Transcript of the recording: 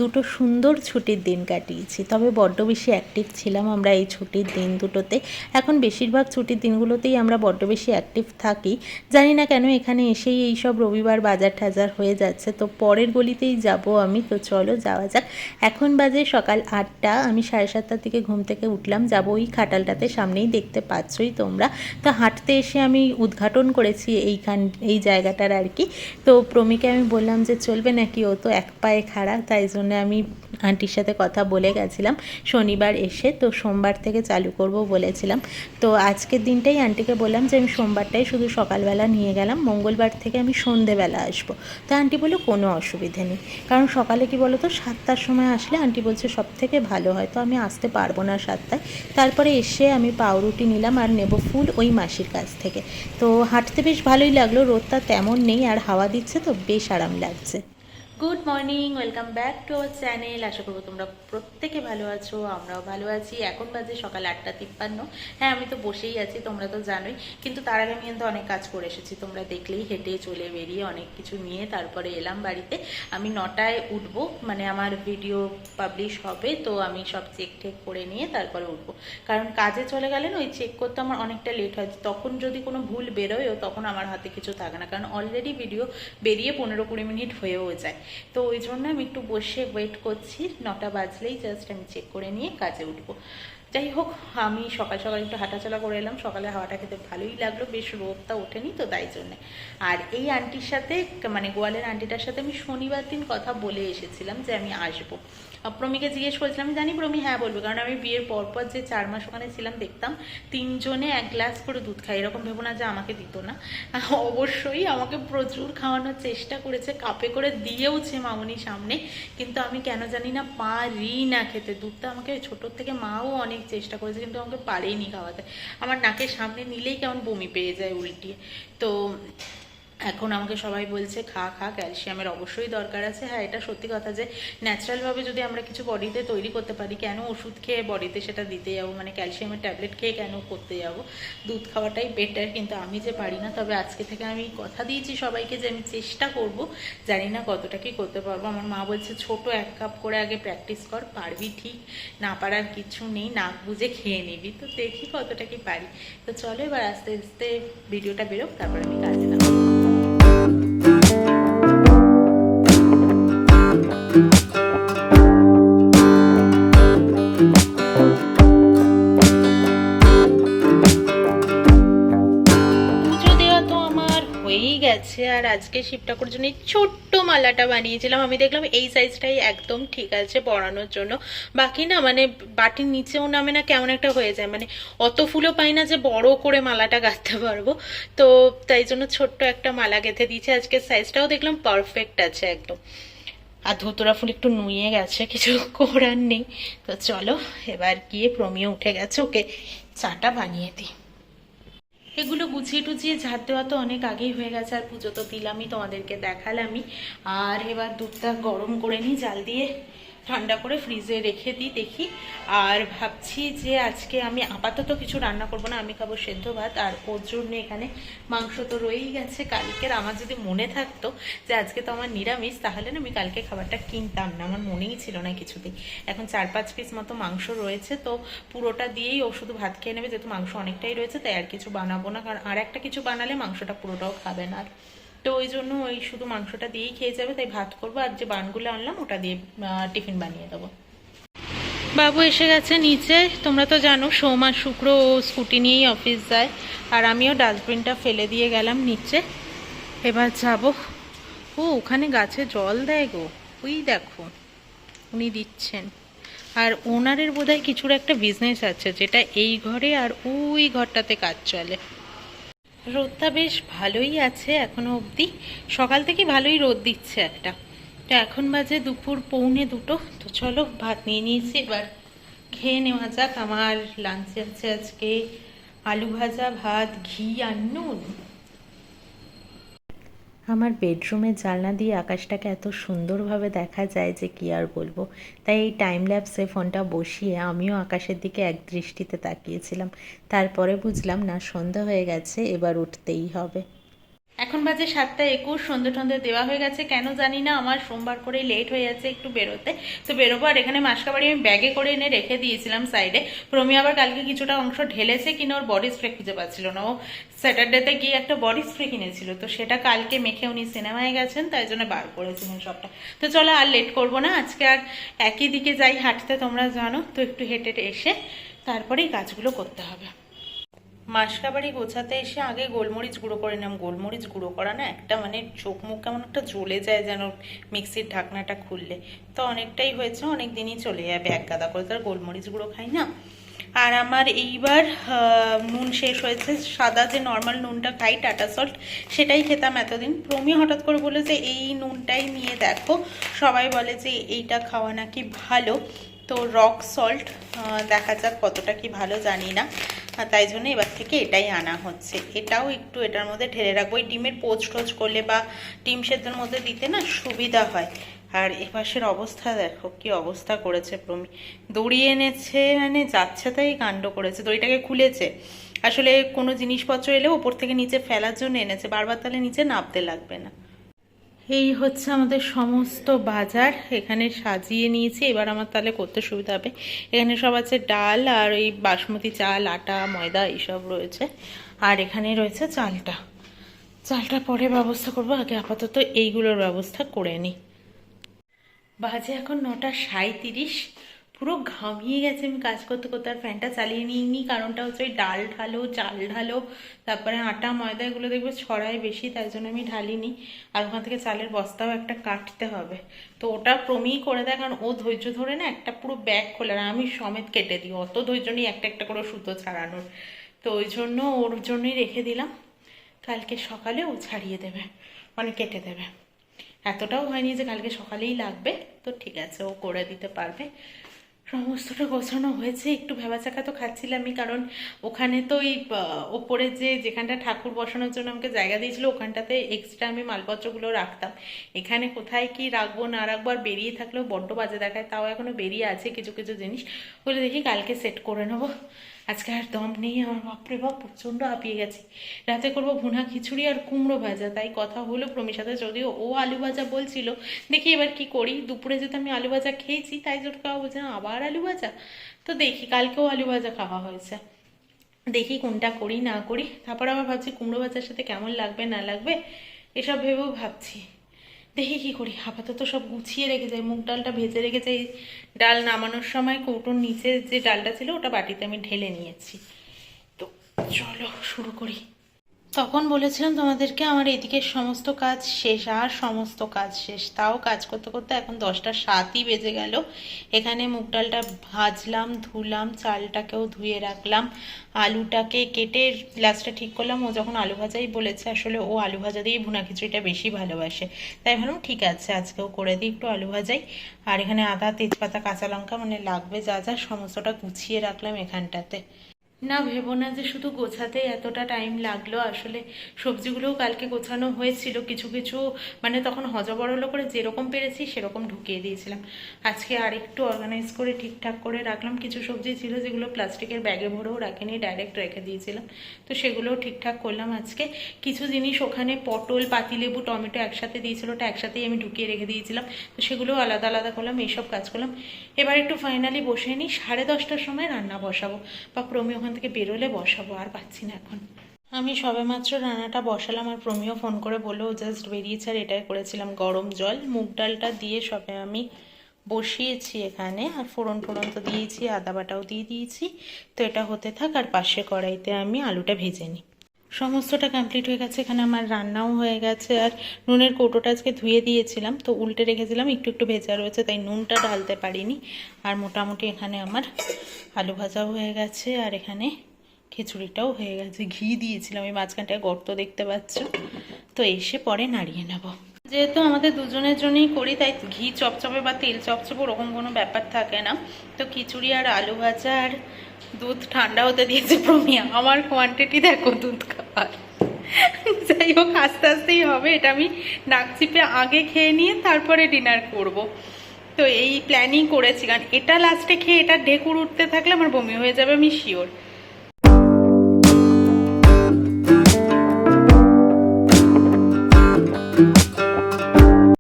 দুটো সুন্দর ছুটির দিন কাটিয়েছি। তবে বড্ড বেশি অ্যাক্টিভ ছিলাম আমরা এই ছুটির দিন দুটোতে। এখন বেশিরভাগ ছুটির দিনগুলোতেই আমরা বড্ড বেশি অ্যাক্টিভ থাকি। জানি না কেন এখানে এসেই এই সব রবিবার বাজার টাজার হয়ে যাচ্ছে। তো পরের গলিতেই যাব আমি। তো চলো যাওয়া যাক। এখন বাজে সকাল 8টা। আমি 7:30টার দিকে ঘুম থেকে উঠলাম, যাবো ওই খাটালটাতে, সামনেই দেখতে পাচ্ছই তোমরা। তো হাঁটতে এসে আমি উদ্ঘাটন করেছি এই জায়গাটার আর কি। তো প্রমিকে আমি বললাম যে চলবে নাকি, ও তো এক পায়ে খাড়া, তাই জন্য আমি আন্টির সাথে কথা বলে গেছিলাম শনিবার এসে, তো সোমবার থেকে চালু করব বলেছিলাম। তো আজকের দিনটাই আন্টিকে বললাম যে আমি সোমবারটাই শুধু সকালবেলা নিয়ে গেলাম, মঙ্গলবার থেকে আমি সন্ধেবেলা আসবো। তো আন্টি বললো কোনো অসুবিধে নেই, কারণ সকালে কি বলো তো 7টার সময় আসলে আন্টি বলছে সব থেকে ভালো হয়। তো আমি আসতে পারবো না 7টায়। তারপরে এসে আমি পাউরুটি নিলাম আর নেব ফুল ওই মাসির কাছ থেকে। তো হাঁটতে বেশ ভালোই লাগলো, রোদটা তেমন নেই আর হাওয়া দিচ্ছে, তো বেশ আরাম লাগছে। Good morning, welcome back to our channel. আশা করবো তোমরা প্রত্যেকে ভালো আছো, আমরাও ভালো আছি। এখন বাজে সকাল 8টা 53। হ্যাঁ, আমি তো বসেই আছি, তোমরা তো জানোই। কিন্তু তার আগে আমি কিন্তু অনেক কাজ করে এসেছি, তোমরা দেখলেই। হেঁটে চলে বেরিয়ে অনেক কিছু নিয়ে তারপরে এলাম বাড়িতে। আমি 9টায় উঠবো, মানে আমার ভিডিও পাবলিশ হবে, তো আমি সব চেক টেক করে নিয়ে তারপরে উঠবো। কারণ কাজে চলে গেলে না ওই চেক করতে আমার অনেকটা লেট হয়। তখন যদি কোনো ভুল বেরোয়ও তখন আমার হাতে কিছু থাকে না, কারণ অলরেডি ভিডিও বেরিয়ে 15-20 মিনিট হয়েও যায়। তো ওই জন্য আমি একটু বসে ওয়েট করছি, 9টা বাজলেই জাস্ট আমি চেক করে নিয়ে কাজে উঠবো। যাই হোক, আমি সকাল সকাল একটু হাঁটাচলা করে এলাম। সকালে হাওয়াটা খেতে ভালোই লাগলো, বেশ রোদটা ওঠেনি তো তাই জন্যে। আর এই আন্টির সাথে, মানে গোয়ালের আন্টিটার সাথে আমি শনিবার দিন কথা বলে এসেছিলাম যে আমি আসবো। প্রমিকে জিজ্ঞেস করেছিলাম, আমি জানি প্রমি হ্যাঁ বলবে, কারণ আমি বিয়ের পরপর যে 4 মাস ওখানে ছিলাম দেখতাম 3জনে 1 গ্লাস করে দুধ খাই। এরকম ভেবো না যে আমাকে দিত না, অবশ্যই আমাকে প্রচুর খাওয়ানোর চেষ্টা করেছে, কাপে করে দিয়েওছে মামনির সামনে। কিন্তু আমি কেন জানি না পারি না খেতে দুধটা। আমাকে ছোটোর থেকে মাও অনেক চেষ্টা করেছে, কিন্তু আমাকে পারেইনি খাওয়াতে। আমার নাকের সামনে নিলেই কেমন বমি পেয়ে যায় উল্টিয়ে। তো এখন আমাকে সবাই বলছে খা খা, ক্যালসিয়ামের অবশ্যই দরকার আছে। হ্যাঁ, এটা সত্যি কথা যে ন্যাচারালভাবে যদি আমরা কিছু বডিতে তৈরি করতে পারি, কেন ওষুধ খেয়ে বডিতে সেটা দিতে যাবো, মানে ক্যালসিয়ামের ট্যাবলেট খেয়ে কেন করতে যাবো। দুধ খাওয়াটাই বেটার, কিন্তু আমি যে পারি না। তবে আজকে থেকে আমি কথা দিয়েছি সবাইকে যে আমি চেষ্টা করব, জানি না কতটা কি করতে পারবো। আমার মা বলছে ছোট 1 কাপ করে আগে প্র্যাকটিস কর, পারবি ঠিক, না পারার কিছু নেই, নাক বুঝে খেয়ে নিবি। তো দেখি কতটা কি পারি। তো চলো এবার আস্তে আস্তে ভিডিওটা বেরোক, তারপর আমি কাজে নামবো। গেছে, আর আজকে শিব ঠাকুর জন্য ছোট্ট মালাটা বানিয়েছিলাম। আমি দেখলাম এই সাইজটাই একদম ঠিক আছে পরানোর জন্য। বাকি না, মানে বাটির নিচেও নামে না, কেমন একটা হয়ে যায়, মানে অত ফুলও পাই না যে বড় করে মালাটা গাঁথতে পারবো। তো তাই জন্য ছোট্ট একটা মালা গেঁথে দিয়েছি। আজকে সাইজটাও দেখলাম পারফেক্ট আছে একদম। আর ধুতুরা ফুল একটু নুয়ে গেছে, কিছু করার নেই। তো চলো এবার গিয়ে প্রমিও উঠে গেছে, ওকে চাটা বানিয়ে দিই। এগুলো গুছিয়ে টুছিয়ে ঝাড় দেওয়া তো অনেক আগেই হয়ে গেছে, আর পুজো তো দিলামই, তোমাদেরকে দেখালামই। আর এবার দুধটা গরম করে নিই, জাল দিয়ে ঠান্ডা করে ফ্রিজে রেখে দিই দেখি। আর ভাবছি যে আজকে আমি আপাতত কিছু রান্না করব না, আমি খাবো সেদ্ধ ভাত। আর ওর জন্য এখানে মাংস তো রয়েই গেছে কালকের। আমার যদি মনে থাকতো যে আজকে তো আমার নিরামিষ, তাহলে না আমি কালকে খাবারটা কিনতাম না, আমার মনেই ছিল না কিছুতেই। এখন 4-5 পিস মতো মাংস রয়েছে, তো পুরোটা দিয়েই ও শুধু ভাত খেয়ে নেবে, যেহেতু মাংস অনেকটাই রয়েছে, তাই আর কিছু বানাবো না। কারণ আর একটা কিছু বানালে মাংসটা পুরোটাও খাবে না। তো ওই জন্য ওই শুধু মাংসটা দিয়েই খেয়ে যাবে, তাই ভাত করবো। আর যে বানগুলো আনলাম ওটা দিয়ে টিফিন বানিয়ে দেবো। বাবু এসে গেছে নিচে। তোমরা তো জানো সোম আর শুক্র ও স্কুটি নিয়েই অফিস যায়, আর আমিও ডাস্টবিনটা ফেলে দিয়ে গেলাম নিচে। এবার যাব। ও ওখানে গাছে জল দেয় গো, ওই দেখো উনি দিচ্ছেন। আর ওনারের বোধহয় কিছুর একটা বিজনেস আছে, যেটা এই ঘরে আর ওই ঘরটাতে কাজ চলে। রোদটা বেশ ভালোই আছে এখনো অবধি, সকাল থেকে ভালোই রোদ দিচ্ছে একটা। তো এখন বাজে দুপুর 1:45। তো চলো ভাত নিয়ে নিয়েছি, এবার খেয়ে নেওয়া যাক। আমার লাঞ্চে আছে আজকে আলু ভাজা, ভাত, ঘি আর নুন। আমার বেডরুমের জানলা দিয়ে আকাশটাকে এত সুন্দরভাবে দেখা যায় যে কি আর বলবো। তাই এই টাইম ল্যাপসে ফোনটা বসিয়ে আমিও আকাশের দিকে এক দৃষ্টিতে তাকিয়েছিলাম। তারপরে বুঝলাম না, সন্ধ্যা হয়ে গেছে, এবার উঠতেই হবে। এখন বাজে 7:21, সন্ধ্যে টন্ধে দেওয়া হয়ে গেছে। কেন জানি না আমার সোমবার করে লেট হয়ে যাচ্ছে একটু বেরোতে, তো বেরোবো। আর এখানে মাসকাবাড়ি আমি ব্যাগে করে এনে রেখে দিয়েছিলাম সাইডে। প্রমি আবার কালকে কিছুটা অংশ ঢেলেছে, কিনা ওর বডি স্প্রে খুঁজে পাচ্ছিল না। ও স্যাটারডেতে গিয়ে একটা বডি স্প্রে কিনেছিল, তো সেটা কালকে মেখে উনি সিনেমায় গেছেন, তাই জন্য বার করেছিলেন সবটা। তো চলো আর লেট করবো না, আজকে আর একই দিকে যাই হাঁটতে, তোমরা জানো তো, একটু হেঁটে এসে তারপরেই কাজগুলো করতে হবে। মাসকাবাড়ি গোছাতে এসে আগে গোলমরিচ গুঁড়ো করে নিলাম। গোলমরিচ গুঁড়ো করা না একটা মানে চোখ মুখ কেমন একটা জ্বলে যায় যেন মিক্সির ঢাকনাটা খুললে। তো অনেকটাই হয়েছে, অনেক দিনই চলে যাবে, এক গাদা করে তো আর গোলমরিচ গুঁড়ো খাই না। আর আমার এইবার নুন শেষ হয়েছে। সাদা যে নর্মাল নুনটা খাই টাটা সল্ট, সেটাই খেতাম এতদিন। প্রমি হঠাৎ করে বলে যে এই নুনটাই নিয়ে দেখো, সবাই বলে যে এইটা খাওয়া নাকি ভালো। তো রক সল্ট, দেখা যাক কতটা কি ভালো জানি না, তাই জন্য এবার থেকে এটাই আনা হচ্ছে। এটাও একটু এটার মধ্যে ঢেলে রাখবো, ওই ডিমের পোচ টোচ করলে বা ডিম সেদ্ধর মধ্যে দিতে না সুবিধা হয়। আর এপাশের অবস্থা দেখো কি অবস্থা করেছে প্রমি, দড়ি এনেছে মানে যাচ্ছে তাই কাণ্ড করেছে। দড়িটাকে খুলেছে, আসলে কোনো জিনিসপত্র এলে ওপর থেকে নিচে ফেলার জন্য এনেছে, বারবার তাহলে নিচে নামতে লাগবে না। এই হচ্ছে আমাদের সমস্ত বাজার এখানে সাজিয়ে নিয়েছি। এবার আমার তাহলে করতে সুবিধা হবে। এখানে সব আছে ডাল আর ওই বাসমতি চাল, আটা, ময়দা এইসব রয়েছে। আর এখানে রয়েছে চালটা। চালটা পরে ব্যবস্থা করবো, আগে আপাতত এইগুলোর ব্যবস্থা করে নিই। বাজে এখন 9:37, পুরো ঘামিয়ে গেছে আমি কাজ করতে করতে। আর ফ্যানটা চালিয়ে নিইনি, কারণটা হচ্ছে ওই ডাল ঢালো, চাল ঢালো, তারপরে আটা ময়দা এগুলো দেখবে ছড়ায় বেশি, তাই জন্য আমি ঢালিনি। আর ওখান থেকে চালের বস্তাও একটা কাটতে হবে, তো ওটা প্রমিই করে দেয়, কারণ ও ধৈর্য ধরে না একটা পুরো ব্যাগ খোলে, আর আমি সমেত কেটে দিই, অত ধৈর্য নিই একটা একটা করে সুতো ছাড়ানোর। তো ওই জন্য ওর জন্যই রেখে দিলাম, কালকে সকালে ও ছাড়িয়ে দেবে, মানে কেটে দেবে। এতটাও হয়নি যে কালকে সকালেই লাগবে, তো ঠিক আছে, ও করে দিতে পারবে। সমস্তটা গোছানো হয়েছে, একটু ভেবাচাকা তো খাচ্ছিলামই, কারণ ওখানে তো ওই ওপরে যেখানটা ঠাকুর বসানোর জন্য আমাকে জায়গা দিয়েছিল, ওখানটাতে এক্সট্রা আমি মালপত্রগুলো রাখতাম। এখানে কোথায় কি রাখবো না রাখবো, আর বেরিয়ে থাকলেও বড্ড বাজে দেখায়, তাও এখনো বেরিয়ে আছে কিছু কিছু জিনিস, বলে দেখি কালকে সেট করে নেবো। আজকে আর দম নেই আমার, বাপরে বাপ প্রচণ্ড হাঁপিয়ে গেছি। রাতে করবো ভুনা খিচুড়ি আর কুমড়ো ভাজা, তাই কথা হলো প্রমির সাথে, যদিও ও আলু ভাজা বলছিল, দেখি এবার কি করি। দুপুরে যেহেতু আমি আলু ভাজা খেয়েছি, তাই জোর খাওয়া বলছে না আবার আলু ভাজা, তো দেখি, কালকেও আলু ভাজা খাওয়া হয়েছে, দেখি কোনটা করি না করি। তারপর আবার ভাবছি কুমড়ো ভাজার সাথে কেমন লাগবে না লাগবে, এসব ভেবেও ভাবছি, দেখি কি করি। আপাতত সব গুছিয়ে রেখে যাই, মুগ ডালটা ভেজে রেখে যাই, ডাল নামানোর সময় কৌটোর নিচে যে ডালটা ছিল ওটা বাটিতে আমি ঢেলে নিয়েছি। তো চলো শুরু করি। তখন বলেছিলাম তোমাদেরকে আমার এদিকে সমস্ত কাজ শেষ, আর সমস্ত কাজ শেষ, তাও কাজ করতে করতে এখন 10:07 বেজে গেল। এখানে মুগ ডালটা ভাজলাম, ধুলাম, চালটাকেও ধুয়ে রাখলাম, আলুটাকে কেটে লাস্টে ঠিক করলাম, ও যখন আলু ভাজাই বলেছে, আসলে ও আলু ভাজা দিয়ে ভুনা খিচুড়িটা বেশি ভালোবাসে, তাই ভাবলাম ঠিক আছে আজকেও করে দিই একটু আলু ভাজাই। আর এখানে আদা, তেজপাতা, কাঁচা লঙ্কা মানে লাগবে যা যা, সমস্তটা গুছিয়ে রাখলাম এখানটাতে। না ভেবো না যে শুধু গোছাতে এতটা টাইম লাগলো, আসলে সবজিগুলোও কালকে গোছানো হয়েছিল কিছু কিছু, মানে তখন হজবরল করে যেরকম পেরেছি সেরকম ঢুকিয়ে দিয়েছিলাম। আজকে আরেকটু অর্গানাইজ করে ঠিকঠাক করে রাখলাম। কিছু সবজি ছিল যেগুলো প্লাস্টিকের ব্যাগে ভরেও রাখিনি, ডাইরেক্ট রেখে দিয়েছিলাম, তো সেগুলোও ঠিকঠাক করলাম আজকে। কিছু জিনিস ওখানে পটল, পাতিলেবু, টমেটো একসাথে দিয়েছিল, ওটা একসাথেই আমি ঢুকিয়ে রেখে দিয়েছিলাম, তো সেগুলোও আলাদা আলাদা করলাম, এইসব কাজ করলাম। এবার একটু ফাইনালি বসে নিই, 10:30টার সময় রান্না বসাবো, বা প্রমি ওখান থেকে বেরোলে বসাবো, আর পাচ্ছি না এখন। আমি সবেমাত্র রান্নাটা বসালাম, আর প্রমিও ফোন করে বললো জাস্ট বেরিয়েছে, আর এটাই করেছিলাম গরম জল মুগ ডালটা দিয়ে সবে আমি বসিয়েছি এখানে, আর ফোড়ন ফোড়ন তো দিয়েছি, আদা বাটাও দিয়ে দিয়েছি, তো এটা হতে থাক, আর পাশে কড়াইতে আমি আলুটা ভেজে নিই। সমস্তটা কমপ্লিট হয়ে গেছে, এখানে আমার রান্নাও হয়ে গেছে। আর নুনের কৌটোটা আজকে ধুয়ে দিয়েছিলাম, তো উল্টে রেখেছিলাম, একটু একটু ভেজা রয়েছে, তাই নুনটা ঢালতে পারিনি। আর মোটামুটি এখানে আমার আলু ভাজাও হয়ে গেছে, আর এখানে খিচুড়িটাও হয়ে গেছে। ঘি দিয়েছিলাম এই মাঝখানটায়, গর্ত দেখতে পাচ্ছ, তো এসে পরে নাড়িয়ে নেব। যেহেতু আমাদের দুজনের জন্যই করি, তাই ঘি চপচপে বা তেল চপচপে ওরকম কোনো ব্যাপার থাকে না। তো খিচুড়ি আর আলু ভাজা আর দুধ ঠান্ডা হতে দিয়েছে প্রমিয়া, আমার কোয়ান্টিটি দেখো দুধ খাবার। যাই হোক আস্তে আস্তেই হবে, এটা আমি নাক চিপে আগে খেয়ে নিয়ে তারপরে ডিনার করব। তো এই প্ল্যানিং করেছি, কারণ এটা লাস্টে খেয়ে এটা ঢেকুর উঠতে থাকলে আমার বমি হয়ে যাবে, আমি শিওর।